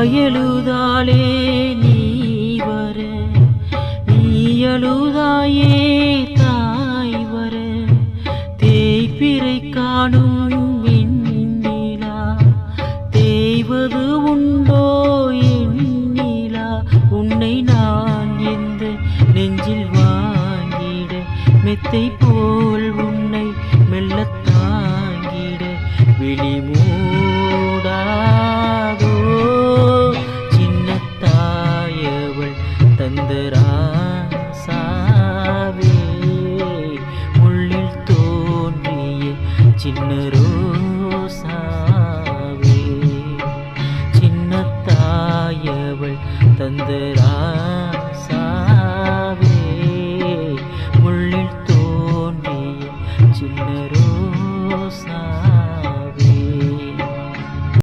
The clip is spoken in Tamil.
தாயழுதாலே நீ வர, நீ அழுதாயே தாய் வர, தேய்பிறை காணும் வெண்ணிலா தேய்வது உண்டோ எண்ணிலா, உன்னை நான் எந்த நெஞ்சில் வாங்கிட, மெத்தை போல் உன்னை மெல்லத் தாங்கிட விழி மூடாதோ சின்ன தாயவள் தந்தராசாவே, முள்ளில் தோன்றிய சின்ன ரோசாவே, சின்ன தாயவள் தந்தராசாவே, முள்ளில் தோன்றிய சின்ன ரோசா.